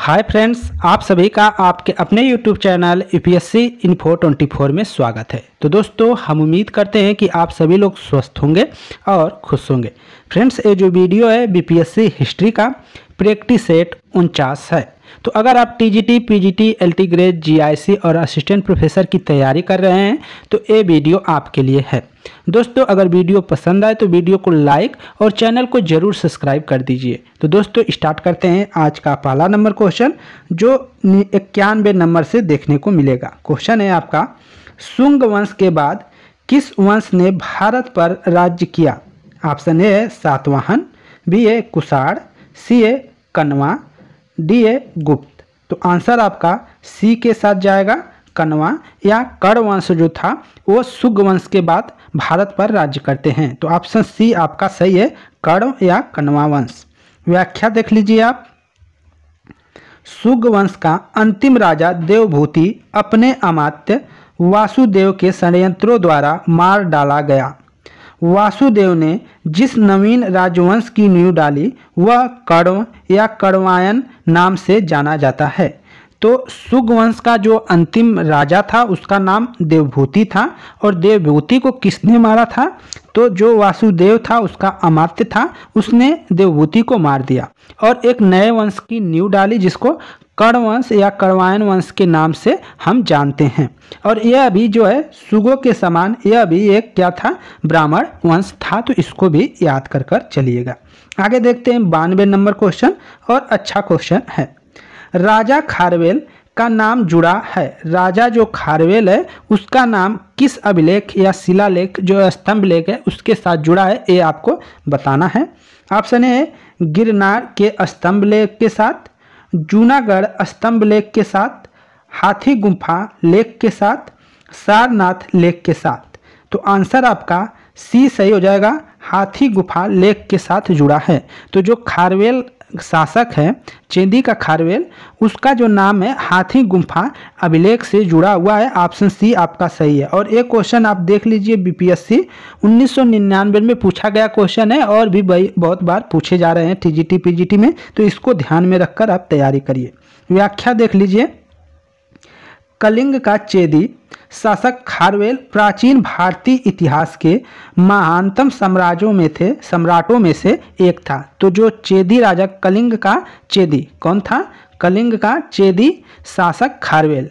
Hi friends, आप सभी का आपके अपने यूट्यूब चैनल यूपीएससी इन्फो 24 में स्वागत है। तो दोस्तों, हम उम्मीद करते हैं कि आप सभी लोग स्वस्थ होंगे और खुश होंगे। फ्रेंड्स, ये जो वीडियो है बीपीएससी हिस्ट्री का प्रैक्टिस सेट 49 है। तो अगर आप TGT, PGT, LT grade, GIC और असिस्टेंट प्रोफेसर की तैयारी कर रहे हैं तो ये वीडियो आपके लिए है। दोस्तों, अगर वीडियो पसंद आए तो वीडियो को लाइक और चैनल को जरूर सब्सक्राइब कर दीजिए। तो दोस्तों, स्टार्ट करते हैं आज का पहला नंबर क्वेश्चन, जो 91 नंबर से देखने को मिलेगा। क्वेश्चन है आपका, शुंग वंश के बाद किस वंश ने भारत पर राज्य किया? ऑप्शन ए है सातवाहन, बी है कुषाण, सी है कण्वा, डी है गुप्त। तो आंसर आपका सी के साथ जाएगा। कण्वा या कर्ण वंश जो था वो शुंग वंश के बाद भारत पर राज्य करते हैं। तो ऑप्शन सी आपका सही है, कर्ण या कण्वा वंश। व्याख्या देख लीजिए आप। शुंग वंश का अंतिम राजा देवभूति अपने अमात्य वासुदेव के षड्यंत्रों द्वारा मार डाला गया। वासुदेव ने जिस नवीन राजवंश की नींव डाली वह कण्व या कण्वायन नाम से जाना जाता है। तो शुंग वंश का जो अंतिम राजा था उसका नाम देवभूति था, और देवभूति को किसने मारा था? तो जो वासुदेव था उसका अमात्य था, उसने देवभूति को मार दिया और एक नए वंश की नींव डाली जिसको कर्ण वंश या कण्वायन वंश के नाम से हम जानते हैं। और यह भी जो है शुंगों के समान यह भी एक क्या था? ब्राह्मण वंश था। तो इसको भी याद कर चलिएगा। आगे देखते हैं 92 नंबर क्वेश्चन, और अच्छा क्वेश्चन है। राजा खारवेल का नाम जुड़ा है। राजा जो खारवेल है उसका नाम किस अभिलेख या शिलालेख जो स्तंभ लेख है उसके साथ जुड़ा है, ये आपको बताना है। ऑप्शन ए गिरनार के स्तंभ लेख के साथ, जूनागढ़ स्तंभ लेख के साथ, हाथी गुम्फा लेख के साथ, सारनाथ लेख के साथ। तो आंसर आपका सी सही हो जाएगा, हाथी गुफा लेख के साथ जुड़ा है। तो जो खारवेल शासक है चेदी का खारवेल, उसका जो नाम है हाथी गुम्फा अभिलेख से जुड़ा हुआ है। ऑप्शन सी आपका सही है। और एक क्वेश्चन आप देख लीजिए, बीपीएससी 1999 में पूछा गया क्वेश्चन है और भी बहुत बार पूछे जा रहे हैं टीजीटी पीजीटी में। तो इसको ध्यान में रखकर आप तैयारी करिए। व्याख्या देख लीजिए। कलिंग का चेदी शासक खारवेल प्राचीन भारतीय इतिहास के महानतम सम्राटों में से एक था। तो जो चेदी राजा कलिंग का चेदी कौन था? कलिंग का चेदी शासक खारवेल।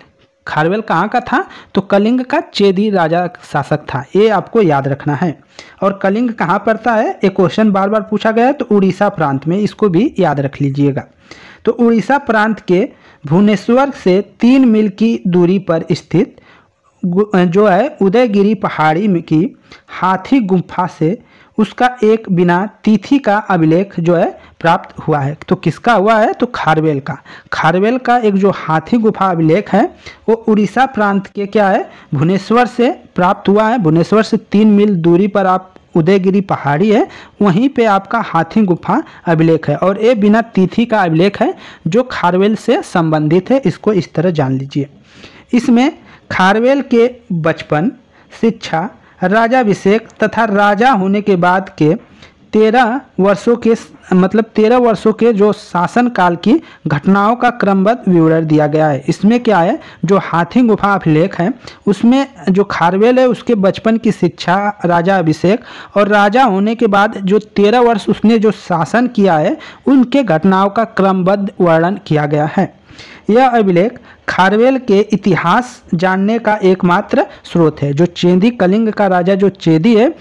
खारवेल कहाँ का था? तो कलिंग का चेदी राजा शासक था। ये आपको याद रखना है। और कलिंग कहाँ पड़ता है? एक क्वेश्चन बार बार पूछा गया है, तो उड़ीसा प्रांत में, इसको भी याद रख लीजिएगा। तो उड़ीसा प्रांत के भुवनेश्वर से 3 मील की दूरी पर स्थित जो है उदयगिरी पहाड़ी की हाथी गुम्फा से उसका एक बिना तिथि का अभिलेख जो है प्राप्त हुआ है। तो किसका हुआ है? तो खारवेल का। खारवेल का एक जो हाथी गुफा अभिलेख है वो उड़ीसा प्रांत के क्या है? भुवनेश्वर से प्राप्त हुआ है। भुवनेश्वर से 3 मील दूरी पर आप उदयगिरी पहाड़ी है, वहीं पे आपका हाथी गुफा अभिलेख है। और ये बिना तिथि का अभिलेख है जो खारवेल से संबंधित है। इसको इस तरह जान लीजिए। इसमें खारवेल के बचपन, शिक्षा, राजाभिषेक तथा राजा होने के बाद के 13 वर्षों के जो शासन काल की घटनाओं का क्रमबद्ध विवरण दिया गया है। इसमें क्या है? जो हाथी गुफा अभिलेख है उसमें जो खारवेल है उसके बचपन की शिक्षा, राजा अभिषेक और राजा होने के बाद जो 13 वर्ष उसने जो शासन किया है उनके घटनाओं का क्रमबद्ध वर्णन किया गया है। यह अभिलेख खारवेल के इतिहास जानने का एकमात्र स्रोत है। जो चेदी कलिंग का राजा जो चेदी है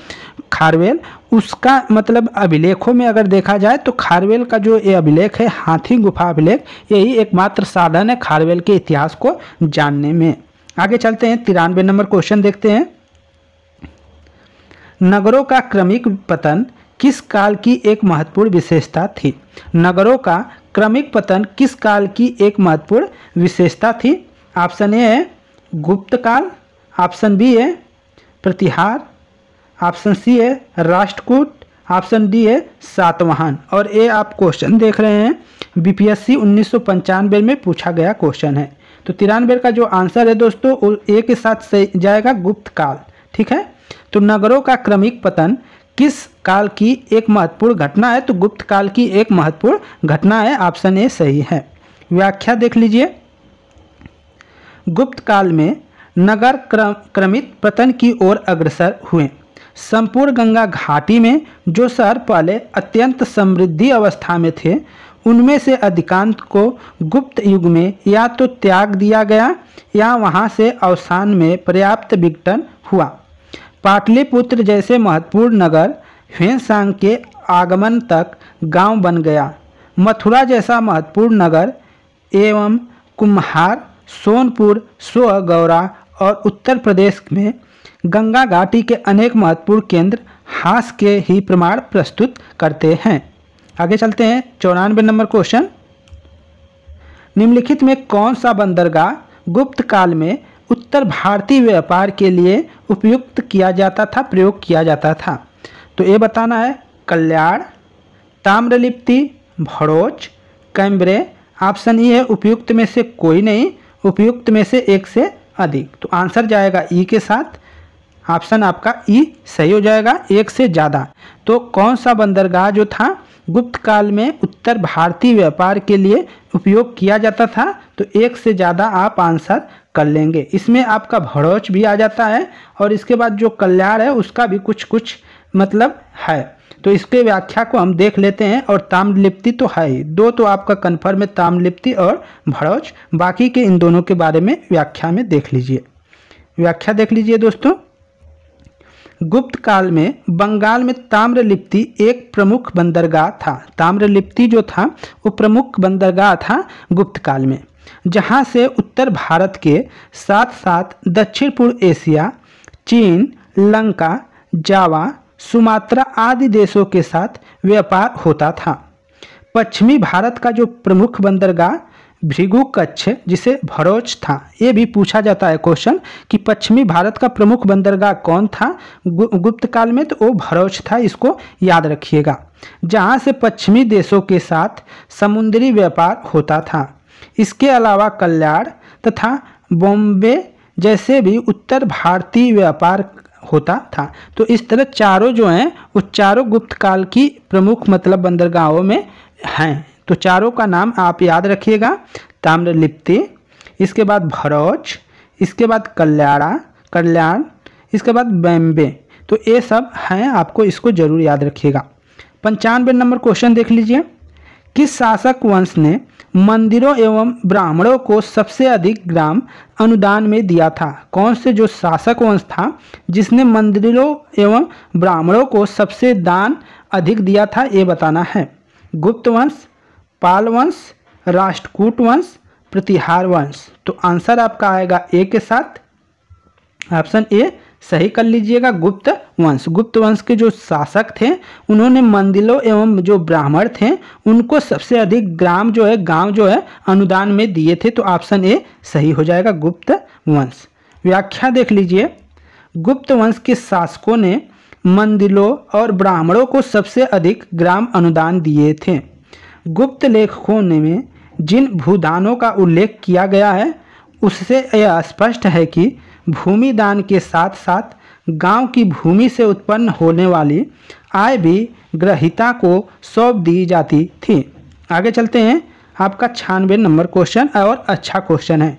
खारवेल, उसका मतलब अभिलेखों में अगर देखा जाए तो खारवेल का जो ये अभिलेख है हाथी गुफा अभिलेख, यही एकमात्र साधन है खारवेल के इतिहास को जानने में। आगे चलते हैं, 93 नंबर क्वेश्चन देखते हैं। नगरों का क्रमिक पतन किस काल की एक महत्वपूर्ण विशेषता थी? नगरों का क्रमिक पतन किस काल की एक महत्वपूर्ण विशेषता थी? ऑप्शन ए है गुप्त काल, ऑप्शन बी है प्रतिहार, ऑप्शन सी है राष्ट्रकूट, ऑप्शन डी है सातवाहन। और ये आप क्वेश्चन देख रहे हैं बीपीएससी 1995 में पूछा गया क्वेश्चन है। तो 93 का जो आंसर है दोस्तों ए के साथ सही जाएगा, गुप्त काल। ठीक है। तो नगरों का क्रमिक पतन किस काल की एक महत्वपूर्ण घटना है? तो गुप्त काल की एक महत्वपूर्ण घटना है। ऑप्शन ए सही है। व्याख्या देख लीजिए। गुप्त काल में नगर क्रमित पतन की ओर अग्रसर हुए। संपूर्ण गंगा घाटी में जो शहर पहले अत्यंत समृद्धि अवस्था में थे, उनमें से अधिकांश को गुप्त युग में या तो त्याग दिया गया या वहां से अवसान में पर्याप्त विघटन हुआ। पाटलिपुत्र जैसे महत्वपूर्ण नगर ह्वेनसांग के आगमन तक गांव बन गया। मथुरा जैसा महत्वपूर्ण नगर एवं कुम्हार, सोनपुर, सोहगौरा और उत्तर प्रदेश में गंगा घाटी के अनेक महत्वपूर्ण केंद्र हास के ही प्रमाण प्रस्तुत करते हैं। आगे चलते हैं 94 नंबर क्वेश्चन। निम्नलिखित में कौन सा बंदरगाह गुप्त काल में उत्तर भारतीय व्यापार के लिए उपयुक्त किया जाता था, प्रयोग किया जाता था? तो ये बताना है कल्याण, ताम्रलिप्ति, भड़ोच, कैम्ब्रे। ऑप्शन ई है उपयुक्त में से कोई नहीं, उपयुक्त में से एक से अधिक। तो आंसर जाएगा ई के साथ। ऑप्शन आपका ई सही हो जाएगा, एक से ज़्यादा। तो कौन सा बंदरगाह जो था गुप्त काल में उत्तर भारतीय व्यापार के लिए उपयोग किया जाता था? तो एक से ज़्यादा आप आंसर कर लेंगे। इसमें आपका भड़ोच भी आ जाता है और इसके बाद जो कल्याण है उसका भी कुछ कुछ मतलब है। तो इसके व्याख्या को हम देख लेते हैं। और ताम्रलिप्ति तो है ही, दो तो आपका कन्फर्म है, ताम्रलिप्ति और भड़ोच। बाकी के इन दोनों के बारे में व्याख्या में देख लीजिए। व्याख्या देख लीजिए दोस्तों। गुप्त काल में बंगाल में ताम्रलिप्ति एक प्रमुख बंदरगाह था। ताम्रलिप्ति जो था वो प्रमुख बंदरगाह था गुप्त काल में, जहां से उत्तर भारत के साथ साथ दक्षिण पूर्व एशिया, चीन, लंका, जावा, सुमात्रा आदि देशों के साथ व्यापार होता था। पश्चिमी भारत का जो प्रमुख बंदरगाह भृगु कच्छ, जिसे भड़ोच था, ये भी पूछा जाता है क्वेश्चन कि पश्चिमी भारत का प्रमुख बंदरगाह कौन था गुप्त काल में? तो वो भड़ोच था, इसको याद रखिएगा। जहाँ से पश्चिमी देशों के साथ समुद्री व्यापार होता था। इसके अलावा कल्याण तथा बॉम्बे जैसे भी उत्तर भारतीय व्यापार होता था। तो इस तरह चारों जो हैं वो चारों गुप्त काल की प्रमुख मतलब बंदरगाहों में हैं। तो चारों का नाम आप याद रखिएगा। ताम्रलिप्ति, इसके बाद भड़ोच, इसके बाद कल्याण, इसके बाद बॉम्बे। तो ये सब हैं, आपको इसको जरूर याद रखिएगा। 95 नंबर क्वेश्चन देख लीजिए। किस शासक वंश ने मंदिरों एवं ब्राह्मणों को सबसे अधिक ग्राम अनुदान में दिया था? कौन से जो शासक वंश था जिसने मंदिरों एवं ब्राह्मणों को सबसे दान अधिक दिया था, ये बताना है। गुप्त वंश, पाल वंश, राष्ट्रकूट वंश, प्रतिहार वंश। तो आंसर आपका आएगा ए के साथ। ऑप्शन ए सही कर लीजिएगा, गुप्त वंश। गुप्त वंश के जो शासक थे उन्होंने मंदिरों एवं जो ब्राह्मण थे उनको सबसे अधिक ग्राम जो है, गांव जो है, अनुदान में दिए थे। तो ऑप्शन ए सही हो जाएगा, गुप्त वंश। व्याख्या देख लीजिए। गुप्त वंश के शासकों ने मंदिरों और ब्राह्मणों को सबसे अधिक ग्राम अनुदान दिए थे। गुप्त लेखकों में जिन भूदानों का उल्लेख किया गया है उससे यह स्पष्ट है कि भूमि दान के साथ साथ गांव की भूमि से उत्पन्न होने वाली आय भी ग्रहिता को सौंप दी जाती थी। आगे चलते हैं। आपका 96 नंबर क्वेश्चन और अच्छा क्वेश्चन है।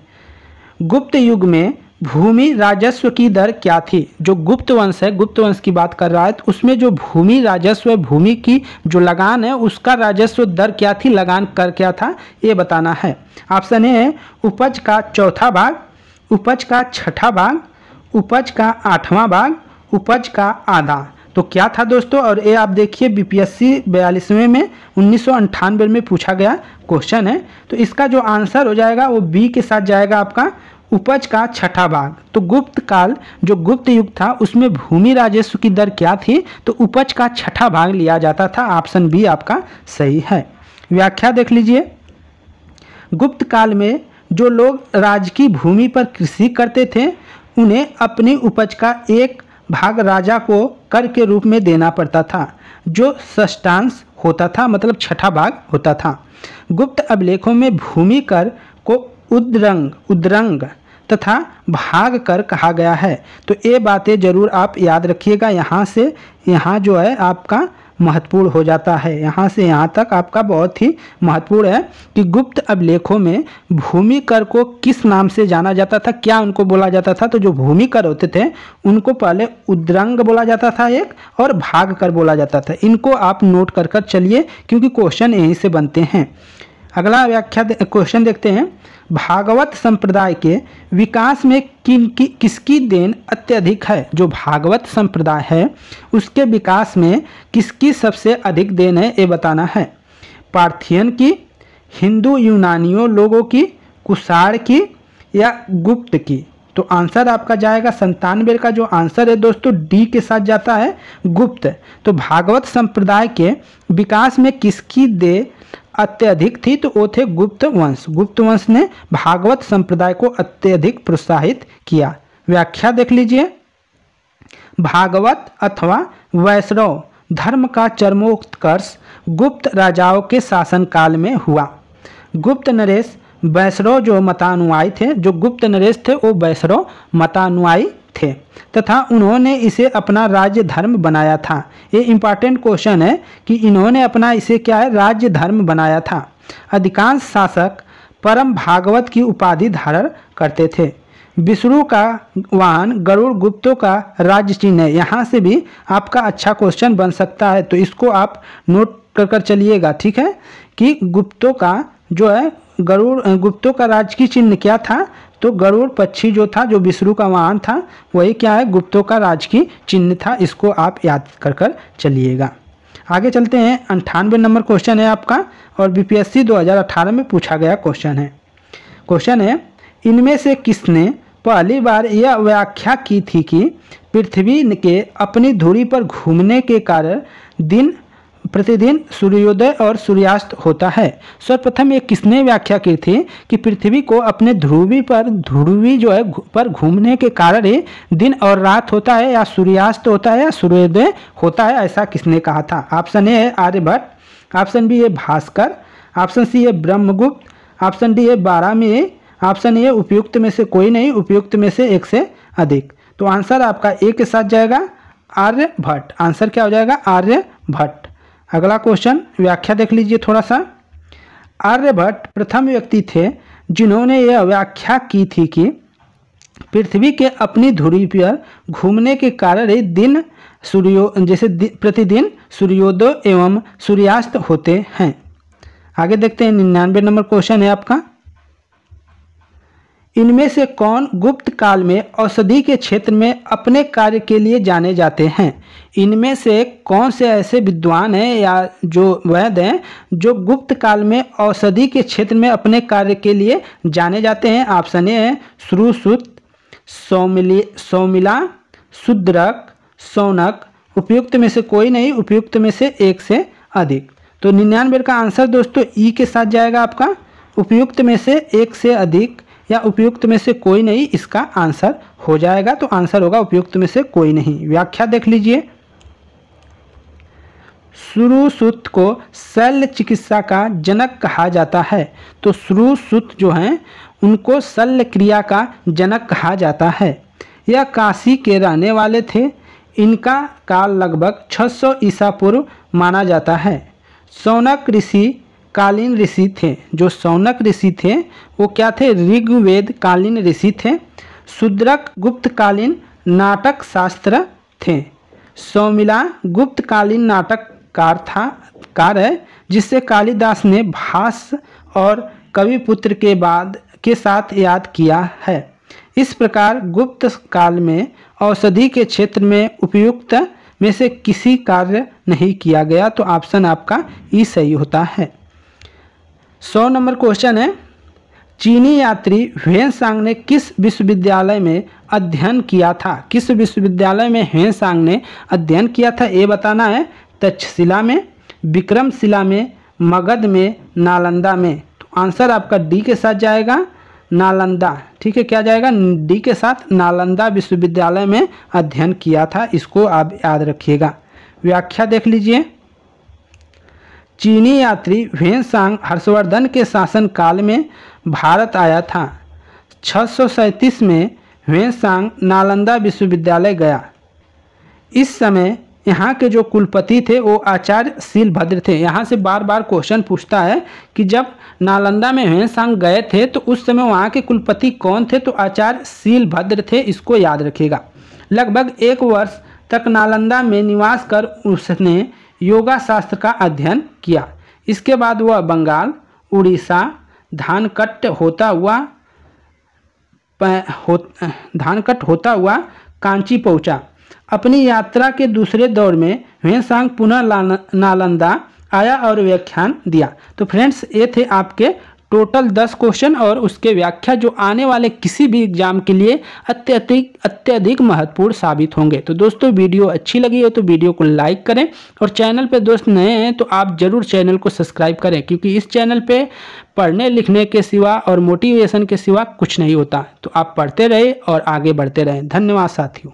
गुप्त युग में भूमि राजस्व की दर क्या थी? जो गुप्त वंश है, गुप्त वंश की बात कर रहा है, तो उसमें जो भूमि राजस्व है, भूमि की जो लगान है, उसका राजस्व दर क्या थी, लगान कर क्या था, ये बताना है। ऑप्शन ए है उपज का चौथा भाग, उपज का छठा भाग, उपज का आठवां भाग, उपज का आधा। तो क्या था दोस्तों? और ये आप देखिए बीपीएससी 42वें में 1998 में पूछा गया क्वेश्चन है। तो इसका जो आंसर हो जाएगा वो बी के साथ जाएगा, आपका उपज का छठा भाग। तो गुप्त काल जो गुप्त युग था उसमें भूमि राजस्व की दर क्या थी? तो उपज का छठा भाग लिया जाता था। ऑप्शन बी आपका सही है। व्याख्या देख लीजिए। गुप्त काल में जो लोग राजकीय भूमि पर कृषि करते थे उन्हें अपनी उपज का एक भाग राजा को कर के रूप में देना पड़ता था, जो षष्ठांश होता था, मतलब छठा भाग होता था। गुप्त अभिलेखों में भूमि कर को उद्रंग तथा भाग कर कहा गया है। तो ये बातें जरूर आप याद रखिएगा। यहाँ से यहाँ जो है आपका महत्वपूर्ण हो जाता है। यहाँ से यहाँ तक आपका बहुत ही महत्वपूर्ण है कि गुप्त अभिलेखों में भूमि कर को किस नाम से जाना जाता था, क्या उनको बोला जाता था। तो जो भूमि कर होते थे उनको पहले उद्रंग बोला जाता था एक, और भाग कर बोला जाता था। इनको आप नोट कर कर चलिए क्योंकि क्वेश्चन यहीं से बनते हैं। अगला व्याख्या क्वेश्चन देखते हैं। भागवत संप्रदाय के विकास में किसकी देन अत्यधिक है। जो भागवत संप्रदाय है उसके विकास में किसकी सबसे अधिक देन है ये बताना है। पार्थियन की, हिंदू यूनानियों लोगों की, कुषाण की या गुप्त की। तो आंसर आपका जाएगा 97 का जो आंसर है दोस्तों डी के साथ जाता है, गुप्त। तो भागवत संप्रदाय के विकास में किसकी देन अत्यधिक थी, तो वो थे गुप्त वंश। गुप्त वंश ने भागवत संप्रदाय को अत्यधिक प्रोत्साहित किया। व्याख्या देख लीजिए। भागवत अथवा वैष्णव धर्म का चरमोत्कर्ष गुप्त राजाओं के शासनकाल में हुआ। गुप्त नरेश वैष्णव जो मतानुयायी थे, जो गुप्त नरेश थे वो वैष्णव मतानुयायी थे तथा उन्होंने इसे अपना राज्य धर्म बनाया था। ये इंपॉर्टेंट क्वेश्चन है कि इन्होंने अपना इसे क्या है, राज्य धर्म बनाया था। अधिकांश शासक परम भागवत की उपाधि धारण करते थे। विष्णु का वाहन गरुड़ गुप्तों का राज्य चिन्ह है। यहाँ से भी आपका अच्छा क्वेश्चन बन सकता है, तो इसको आप नोट कर कर चलिएगा, ठीक है, कि गुप्तों का जो है गरुड़ गुप्तों का राज्य की चिन्ह क्या था, तो गरुड़ पक्षी जो था, जो विष्णु का वाहन था, वही क्या है, गुप्तों का राज्य की चिन्ह था। इसको आप याद कर कर चलिएगा। आगे चलते हैं। 98 नंबर क्वेश्चन है आपका और बीपीएससी 2018 में पूछा गया क्वेश्चन है। क्वेश्चन है, इनमें से किसने पहली बार यह व्याख्या की थी कि पृथ्वी के अपनी धुरी पर घूमने के कारण दिन प्रतिदिन सूर्योदय और सूर्यास्त होता है। सर्वप्रथम ये किसने व्याख्या की थी कि पृथ्वी को अपने ध्रुवी जो है पर घूमने के कारण ही दिन और रात होता है, या सूर्यास्त होता है या सूर्योदय होता है, ऐसा किसने कहा था। ऑप्शन ए है आर्यभट्ट, ऑप्शन बी है भास्कर, ऑप्शन सी है ब्रह्मगुप्त, ऑप्शन डी है बारामी, ऑप्शन ए उपयुक्त में से कोई नहीं, उपयुक्त में से एक से अधिक। तो आंसर आपका ए के साथ जाएगा, आर्यभट्ट। आंसर क्या हो जाएगा, आर्यभट्ट। अगला क्वेश्चन व्याख्या देख लीजिए थोड़ा सा। आर्यभट्ट प्रथम व्यक्ति थे जिन्होंने यह व्याख्या की थी कि पृथ्वी के अपनी धुरी पर घूमने के कारण ही दिन प्रतिदिन सूर्योदय एवं सूर्यास्त होते हैं। आगे देखते हैं। 99 नंबर क्वेश्चन है आपका। इनमें से कौन गुप्त काल में औषधि के क्षेत्र में अपने कार्य के लिए जाने जाते हैं। इनमें से कौन से ऐसे विद्वान हैं या जो वैद्य हैं जो गुप्त काल में औषधि के क्षेत्र में अपने कार्य के लिए जाने जाते हैं। ऑप्शन ए है श्रुश्रुत, सौमिला, शूद्रक, शौनक। उपयुक्त में से कोई नहीं, उपयुक्त में से एक से अधिक। तो 99 का आंसर दोस्तों ई के साथ जाएगा आपका, उपयुक्त में से एक से अधिक या उपयुक्त में से कोई नहीं, इसका आंसर हो जाएगा। तो आंसर होगा उपयुक्त में से कोई नहीं। व्याख्या देख लीजिए। श्रुश्रुत को शल्य चिकित्सा का जनक कहा जाता है। तो श्रुश्रुत जो हैं उनको शल्य क्रिया का जनक कहा जाता है। यह काशी के रहने वाले थे। इनका काल लगभग 600 ईसा पूर्व माना जाता है। शौनक ऋषि कालीन ऋषि थे। जो शौनक ऋषि थे वो क्या थे, ऋग्वेद कालीन ऋषि थे। शूद्रक गुप्तकालीन नाटक शास्त्र थे। सौमिला गुप्तकालीन नाटककार है जिससे कालिदास ने भास और कविपुत्र के साथ याद किया है। इस प्रकार गुप्त काल में औषधि के क्षेत्र में उपयुक्त में से किसी कार्य नहीं किया गया। तो ऑप्शन आपका ई सही होता है। 100 नंबर क्वेश्चन है। चीनी यात्री ह्वेनसांग ने किस विश्वविद्यालय में अध्ययन किया था। किस विश्वविद्यालय में ह्वेनसांग ने अध्ययन किया था ये बताना है। तक्षशिला में, विक्रमशिला में, मगध में, नालंदा में। तो आंसर आपका डी के साथ जाएगा, नालंदा। ठीक है, क्या जाएगा, डी के साथ नालंदा विश्वविद्यालय में अध्ययन किया था। इसको आप याद रखिएगा। व्याख्या देख लीजिए। चीनी यात्री ह्वेनसांग हर्षवर्धन के शासनकाल में भारत आया था। 637 में ह्वेनसांग नालंदा विश्वविद्यालय गया। इस समय यहाँ के जो कुलपति थे वो आचार्य शीलभद्र थे। यहाँ से बार बार क्वेश्चन पूछता है कि जब नालंदा में ह्वेनसांग गए थे तो उस समय वहाँ के कुलपति कौन थे, तो आचार्य शीलभद्र थे, इसको याद रखिएगा। लगभग 1 वर्ष तक नालंदा में निवास कर उसने योगा शास्त्र का अध्ययन किया। इसके बाद वह बंगाल, उड़ीसा, धानकट होता हुआ कांची पहुंचा। अपनी यात्रा के दूसरे दौर में ह्वेनसांग पुनः नालंदा आया और व्याख्यान दिया। तो फ्रेंड्स ये थे आपके टोटल 10 क्वेश्चन और उसके व्याख्या जो आने वाले किसी भी एग्जाम के लिए अत्यधिक महत्वपूर्ण साबित होंगे। तो दोस्तों वीडियो अच्छी लगी है तो वीडियो को लाइक करें और चैनल पे दोस्त नए हैं तो आप जरूर चैनल को सब्सक्राइब करें, क्योंकि इस चैनल पे पढ़ने लिखने के सिवा और मोटिवेशन के सिवा कुछ नहीं होता। तो आप पढ़ते रहे और आगे बढ़ते रहें। धन्यवाद साथियों।